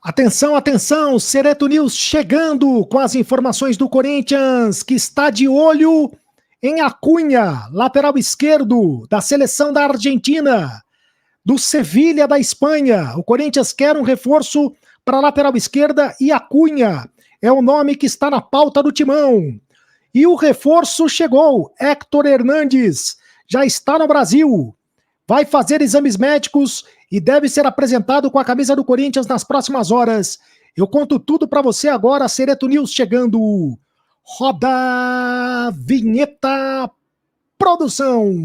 Atenção, atenção, Sereto News chegando com as informações do Corinthians, que está de olho em Acunha, lateral esquerdo da seleção da Argentina, do Sevilha da Espanha. O Corinthians quer um reforço para a lateral esquerda e Acunha é o nome que está na pauta do timão. E o reforço chegou, Héctor Hernandes, já está no Brasil, vai fazer exames médicos e deve ser apresentado com a camisa do Corinthians nas próximas horas. Eu conto tudo para você agora, Sereto News chegando. Roda a vinheta, produção.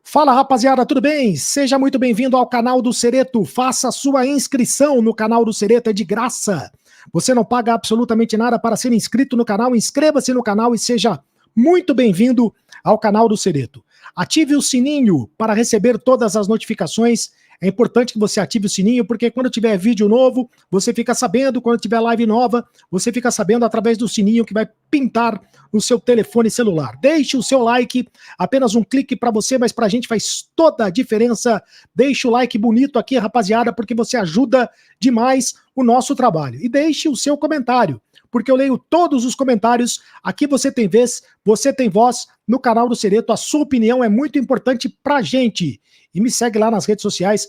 Fala, rapaziada, tudo bem? Seja muito bem-vindo ao canal do Sereto. Faça sua inscrição no canal do Sereto, é de graça. Você não paga absolutamente nada para ser inscrito no canal. Inscreva-se no canal e seja muito bem-vindo ao canal do Sereto. Ative o sininho para receber todas as notificações. É importante que você ative o sininho, porque quando tiver vídeo novo, você fica sabendo, quando tiver live nova, você fica sabendo através do sininho que vai pintar no seu telefone celular. Deixe o seu like, apenas um clique para você, mas para a gente faz toda a diferença. Deixe o like bonito aqui, rapaziada, porque você ajuda demais o nosso trabalho. E deixe o seu comentário, porque eu leio todos os comentários. Aqui você tem vez, você tem voz no canal do Sereto. A sua opinião é muito importante pra gente. E me segue lá nas redes sociais,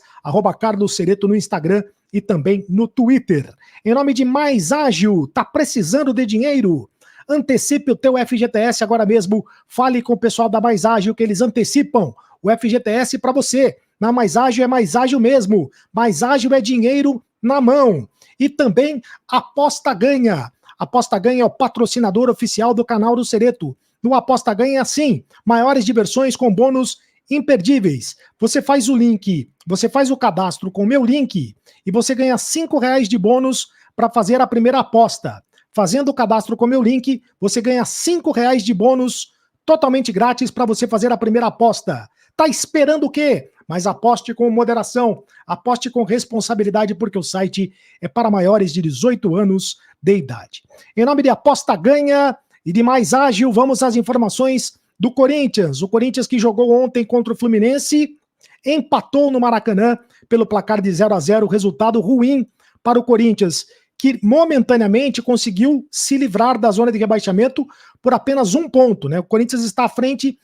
@CarlosSereto no Instagram e também no Twitter. Em nome de Mais Ágil, tá precisando de dinheiro? Antecipe o teu FGTS agora mesmo. Fale com o pessoal da Mais Ágil que eles antecipam o FGTS para você. Na Mais Ágil é mais ágil mesmo. Mais Ágil é dinheiro na mão. E também Aposta Ganha. Aposta Ganha é o patrocinador oficial do canal do Sereto. No Aposta Ganha é assim, maiores diversões com bônus imperdíveis. Você faz o link, você faz o cadastro com o meu link e você ganha R$5 de bônus para fazer a primeira aposta. Fazendo o cadastro com o meu link, você ganha R$5 de bônus totalmente grátis para você fazer a primeira aposta. Tá esperando o quê? Mas aposte com moderação, aposte com responsabilidade, porque o site é para maiores de 18 anos de idade. Em nome de Aposta Ganha e de Mais Ágil, vamos às informações do Corinthians. O Corinthians que jogou ontem contra o Fluminense, empatou no Maracanã pelo placar de 0-0, resultado ruim para o Corinthians, que momentaneamente conseguiu se livrar da zona de rebaixamento por apenas um ponto, né? O Corinthians está à frente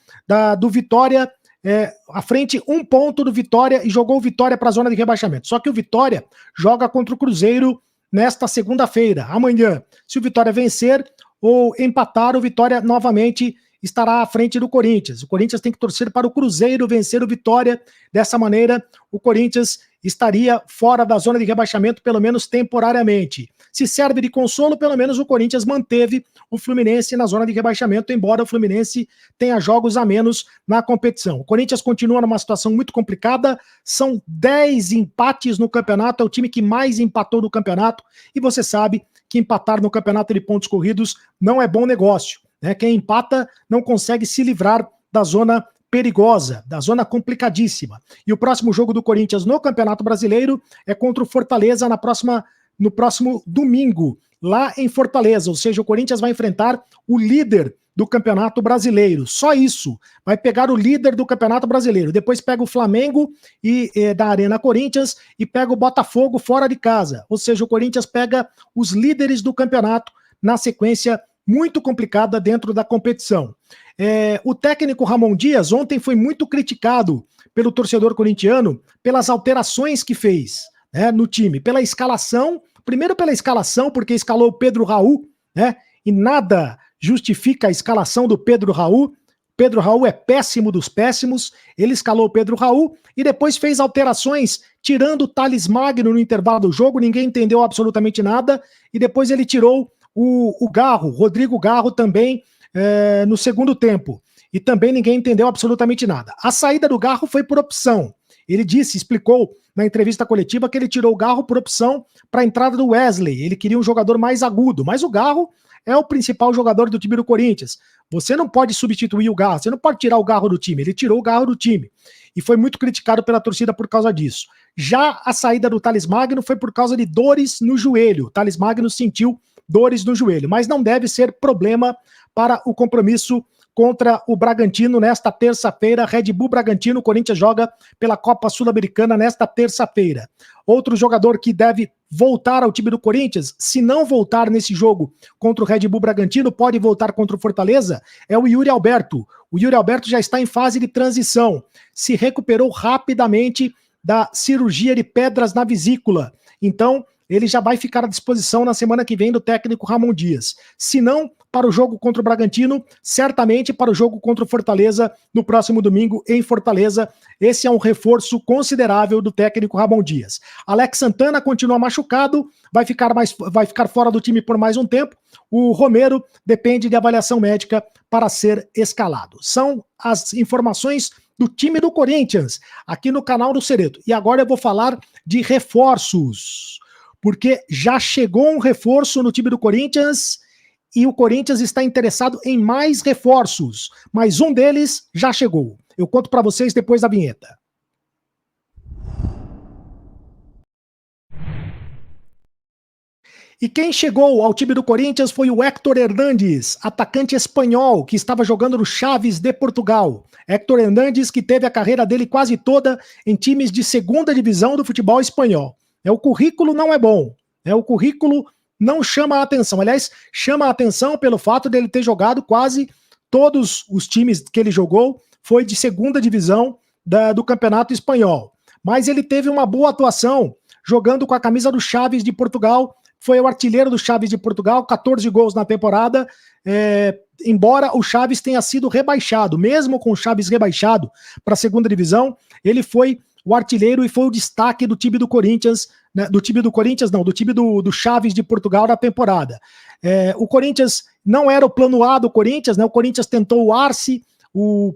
do Vitória, à frente um ponto do Vitória e jogou o Vitória para a zona de rebaixamento. Só que o Vitória joga contra o Cruzeiro nesta segunda-feira, amanhã. Se o Vitória vencer ou empatar, o Vitória novamente estará à frente do Corinthians. O Corinthians tem que torcer para o Cruzeiro vencer o Vitória. Dessa maneira, o Corinthians estaria fora da zona de rebaixamento, pelo menos temporariamente. Se serve de consolo, pelo menos o Corinthians manteve o Fluminense na zona de rebaixamento, embora o Fluminense tenha jogos a menos na competição. O Corinthians continua numa situação muito complicada, são 10 empates no campeonato, é o time que mais empatou no campeonato, e você sabe que empatar no campeonato de pontos corridos não é bom negócio. Quem empata não consegue se livrar da zona perigosa, da zona complicadíssima. E o próximo jogo do Corinthians no Campeonato Brasileiro é contra o Fortaleza no próximo domingo, lá em Fortaleza. Ou seja, o Corinthians vai enfrentar o líder do Campeonato Brasileiro. Só isso. Vai pegar o líder do Campeonato Brasileiro. Depois pega o Flamengo da Arena Corinthians e pega o Botafogo fora de casa. Ou seja, o Corinthians pega os líderes do campeonato na sequência muito complicada dentro da competição. O técnico Ramon Dias ontem foi muito criticado pelo torcedor corintiano pelas alterações que fez, no time, pela escalação, primeiro pela escalação, porque escalou o Pedro Raul, e nada justifica a escalação do Pedro Raul. Pedro Raul é péssimo dos péssimos, ele escalou o Pedro Raul e depois fez alterações, tirando o Thales Magno no intervalo do jogo, ninguém entendeu absolutamente nada, e depois ele tirou o Garro, Rodrigo Garro também no segundo tempo. E também ninguém entendeu absolutamente nada. A saída do Garro foi por opção. Ele explicou na entrevista coletiva que ele tirou o Garro por opção para a entrada do Wesley. Ele queria um jogador mais agudo, mas o Garro é o principal jogador do time do Corinthians. Você não pode substituir o Garro, você não pode tirar o Garro do time. Ele tirou o Garro do time e foi muito criticado pela torcida por causa disso. Já a saída do Thales Magno foi por causa de dores no joelho. O Thales Magno sentiu dores no joelho, mas não deve ser problema para o compromisso contra o Bragantino nesta terça-feira. Red Bull Bragantino, o Corinthians joga pela Copa Sul-Americana nesta terça-feira. Outro jogador que deve voltar ao time do Corinthians, se não voltar nesse jogo contra o Red Bull Bragantino, pode voltar contra o Fortaleza, é o Yuri Alberto. O Yuri Alberto já está em fase de transição, se recuperou rapidamente da cirurgia de pedras na vesícula. Então, ele já vai ficar à disposição na semana que vem do técnico Ramon Dias. Se não, para o jogo contra o Bragantino, certamente para o jogo contra o Fortaleza no próximo domingo em Fortaleza. Esse é um reforço considerável do técnico Ramon Dias. Alex Santana continua machucado, vai ficar fora do time por mais um tempo. O Romero depende de avaliação médica para ser escalado. São as informações do time do Corinthians, aqui no canal do Cereto. E agora eu vou falar de reforços, porque já chegou um reforço no time do Corinthians e o Corinthians está interessado em mais reforços, mas um deles já chegou. Eu conto para vocês depois da vinheta. E quem chegou ao time do Corinthians foi o Héctor Hernández, atacante espanhol, que estava jogando no Chaves de Portugal. Héctor Hernández, que teve a carreira dele quase toda em times de segunda divisão do futebol espanhol. O currículo não é bom, o currículo não chama a atenção. Aliás, chama a atenção pelo fato dele ter jogado quase todos os times que ele jogou foi de segunda divisão do Campeonato Espanhol. Mas ele teve uma boa atuação jogando com a camisa do Chaves de Portugal, foi o artilheiro do Chaves de Portugal, 14 gols na temporada, embora o Chaves tenha sido rebaixado, mesmo com o Chaves rebaixado para a segunda divisão, ele foi o artilheiro e foi o destaque do time do Corinthians, né, do time do Chaves de Portugal na temporada. O Corinthians não era o plano A do Corinthians, né? O Corinthians tentou o Arce, o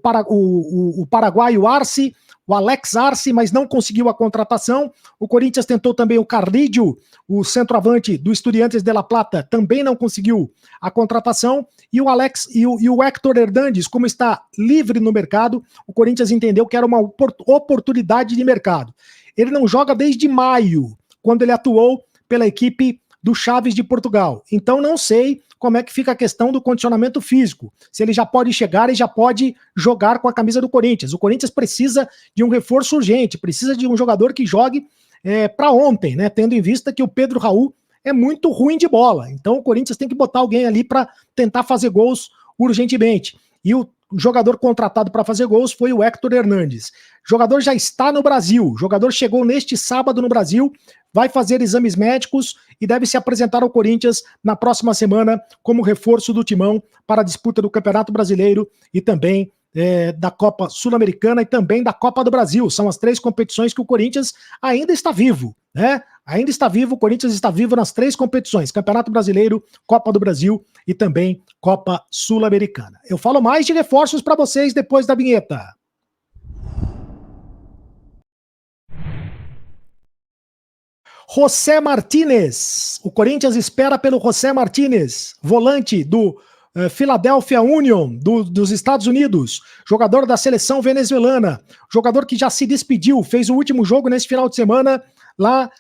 paraguaio Arce, o Alex Arce, mas não conseguiu a contratação. O Corinthians tentou também o Carrillo, o centroavante do Estudiantes de La Plata, também não conseguiu a contratação. E o Alex e o Héctor Hernández, como está livre no mercado, o Corinthians entendeu que era uma oportunidade de mercado. Ele não joga desde maio, quando ele atuou pela equipe do Chaves de Portugal. Então não sei como é que fica a questão do condicionamento físico, se ele já pode chegar e já pode jogar com a camisa do Corinthians. O Corinthians precisa de um reforço urgente, precisa de um jogador que jogue para ontem, né? Tendo em vista que o Pedro Raul é muito ruim de bola. Então o Corinthians tem que botar alguém ali para tentar fazer gols urgentemente. E o jogador contratado para fazer gols foi o Héctor Hernández. O jogador já está no Brasil, o jogador chegou neste sábado no Brasil, vai fazer exames médicos e deve se apresentar ao Corinthians na próxima semana como reforço do Timão para a disputa do Campeonato Brasileiro e também da Copa Sul-Americana e também da Copa do Brasil. São as 3 competições que o Corinthians ainda está vivo, né? Ainda está vivo, o Corinthians está vivo nas 3 competições, Campeonato Brasileiro, Copa do Brasil e também Copa Sul-Americana. Eu falo mais de reforços para vocês depois da vinheta. José Martínez, o Corinthians espera pelo José Martínez, volante do Philadelphia Union, dos Estados Unidos, jogador da seleção venezuelana, jogador que já se despediu, fez o último jogo nesse final de semana lá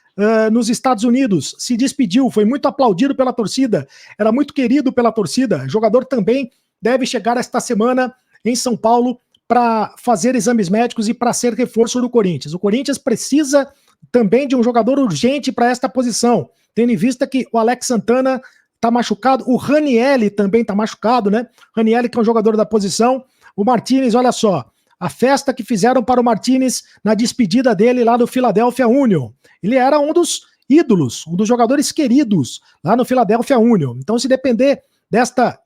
nos Estados Unidos, se despediu, foi muito aplaudido pela torcida, era muito querido pela torcida, jogador também deve chegar esta semana em São Paulo para fazer exames médicos e para ser reforço do Corinthians. O Corinthians precisa também de um jogador urgente para esta posição, tendo em vista que o Alex Santana está machucado, o Ranielli também está machucado, né? Ranielli, que é um jogador da posição. O Martínez, olha só, a festa que fizeram para o Martínez na despedida dele lá do Philadelphia Union. Ele era um dos ídolos, um dos jogadores queridos lá no Philadelphia Union. Então, se depender desta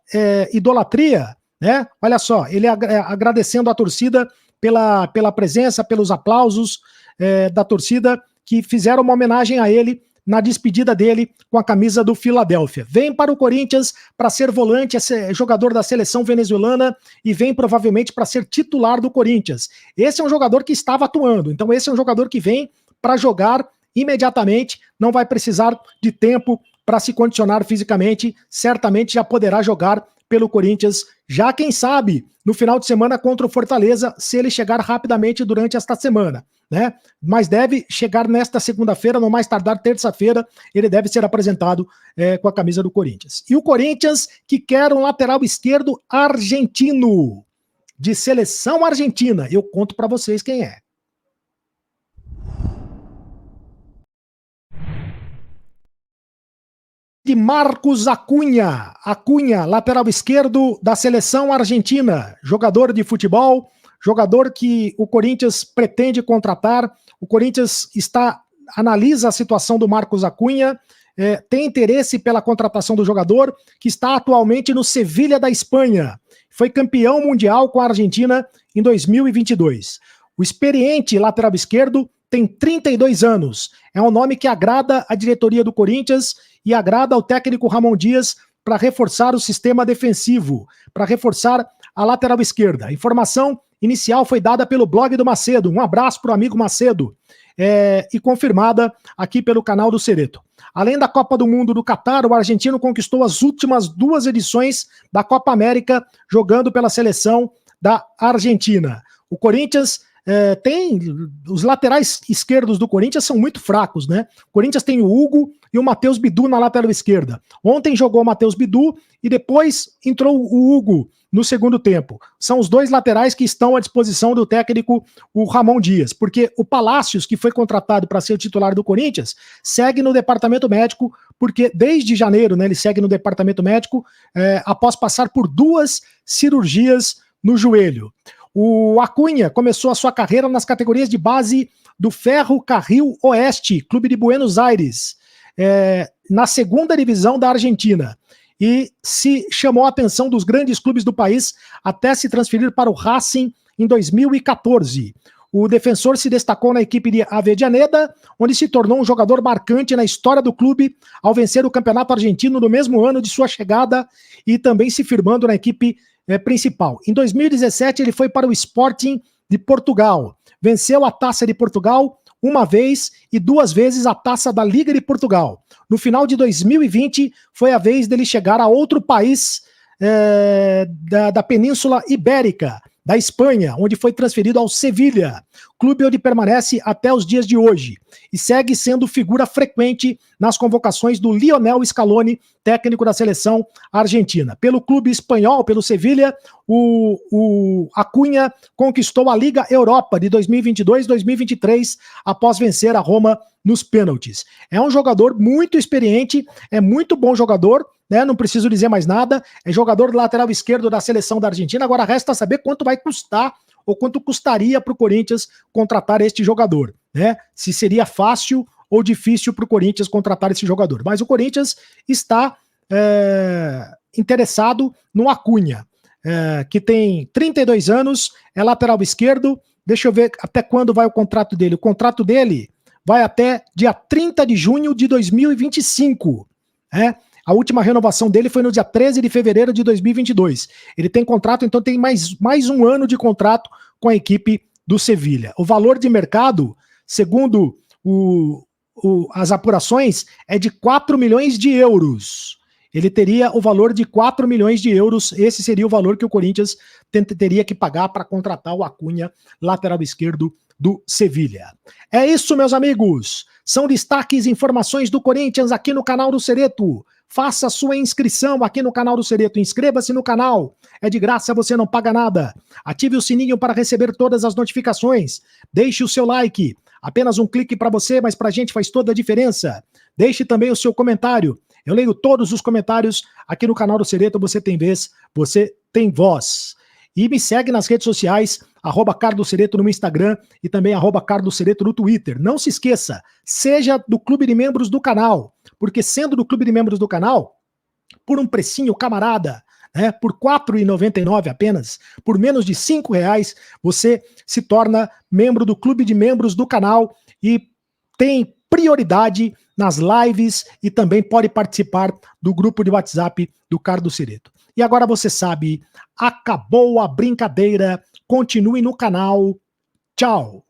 idolatria, né? Olha só, ele agradecendo a torcida pela presença, pelos aplausos da torcida que fizeram uma homenagem a ele na despedida dele com a camisa do Philadelphia. Vem para o Corinthians para ser volante, jogador da seleção venezuelana e vem provavelmente para ser titular do Corinthians. Esse é um jogador que estava atuando, então esse é um jogador que vem para jogar imediatamente, não vai precisar de tempo para se condicionar fisicamente, certamente já poderá jogar pelo Corinthians, já quem sabe, no final de semana contra o Fortaleza, se ele chegar rapidamente durante esta semana, né? Mas deve chegar nesta segunda-feira, no mais tardar terça-feira, ele deve ser apresentado com a camisa do Corinthians. E o Corinthians que quer um lateral esquerdo argentino, de seleção argentina, eu conto para vocês quem é. De Marcos Acunha, lateral esquerdo da seleção argentina, jogador de futebol, jogador que o Corinthians pretende contratar. O Corinthians analisa a situação do Marcos Acunha, tem interesse pela contratação do jogador, que está atualmente no Sevilha da Espanha. Foi campeão mundial com a Argentina em 2022. O experiente lateral esquerdo tem 32 anos. É um nome que agrada a diretoria do Corinthians e agrada ao técnico Ramon Dias para reforçar o sistema defensivo, para reforçar a lateral esquerda. A informação inicial foi dada pelo blog do Macedo. Um abraço para o amigo Macedo. E confirmada aqui pelo canal do Cereto. Além da Copa do Mundo do Catar, o argentino conquistou as últimas 2 edições da Copa América, jogando pela seleção da Argentina. O Corinthians tem... Os laterais esquerdos do Corinthians são muito fracos, né? O Corinthians tem o Hugo e o Matheus Bidu na lateral esquerda. Ontem jogou o Matheus Bidu e depois entrou o Hugo no segundo tempo. São os 2 laterais que estão à disposição do técnico, o Ramon Dias, porque o Palácios, que foi contratado para ser o titular do Corinthians, segue no departamento médico, porque desde janeiro, né, ele segue no departamento médico após passar por 2 cirurgias no joelho. O Acunha começou a sua carreira nas categorias de base do Ferro Carril Oeste, clube de Buenos Aires, na segunda divisão da Argentina, e se chamou a atenção dos grandes clubes do país até se transferir para o Racing em 2014. O defensor se destacou na equipe de Avellaneda, onde se tornou um jogador marcante na história do clube ao vencer o Campeonato Argentino no mesmo ano de sua chegada e também se firmando na equipe principal. Em 2017 ele foi para o Sporting de Portugal, venceu a Taça de Portugal uma vez e 2 vezes a Taça da Liga de Portugal. No final de 2020 foi a vez dele chegar a outro país da Península Ibérica, da Espanha, onde foi transferido ao Sevilha, clube onde permanece até os dias de hoje, e segue sendo figura frequente nas convocações do Lionel Scaloni, técnico da seleção argentina. Pelo clube espanhol, pelo Sevilha, o Acunha conquistou a Liga Europa de 2022-2023, após vencer a Roma nos pênaltis. É um jogador muito experiente, é muito bom jogador, né? Não preciso dizer mais nada, é jogador do lateral esquerdo da seleção da Argentina. Agora resta saber quanto vai custar ou quanto custaria para o Corinthians contratar este jogador, né? Se seria fácil ou difícil para o Corinthians contratar esse jogador. Mas o Corinthians está interessado no Acunha, que tem 32 anos, é lateral esquerdo. Deixa eu ver até quando vai o contrato dele. O contrato dele vai até dia 30 de junho de 2025, né? A última renovação dele foi no dia 13 de fevereiro de 2022. Ele tem contrato, então tem mais um ano de contrato com a equipe do Sevilha. O valor de mercado, segundo as apurações, é de 4 milhões de euros. Ele teria o valor de 4 milhões de euros. Esse seria o valor que o Corinthians teria que pagar para contratar o Acunha, lateral esquerdo do Sevilha. É isso, meus amigos. São destaques e informações do Corinthians aqui no canal do Cereto. Faça sua inscrição aqui no canal do Cereto. Inscreva-se no canal. É de graça, você não paga nada. Ative o sininho para receber todas as notificações. Deixe o seu like. Apenas um clique para você, mas para a gente faz toda a diferença. Deixe também o seu comentário. Eu leio todos os comentários aqui no canal do Cereto. Você tem vez, você tem voz. E me segue nas redes sociais, @CarlosCereto no Instagram e também @CarlosCereto no Twitter. Não se esqueça, seja do clube de membros do canal, porque sendo do clube de membros do canal, por um precinho camarada, né, por R$ 4,99 apenas, por menos de R$ 5,00, você se torna membro do clube de membros do canal e tem prioridade nas lives e também pode participar do grupo de WhatsApp do Carlos Cereto. E agora você sabe, acabou a brincadeira, continue no canal. Tchau!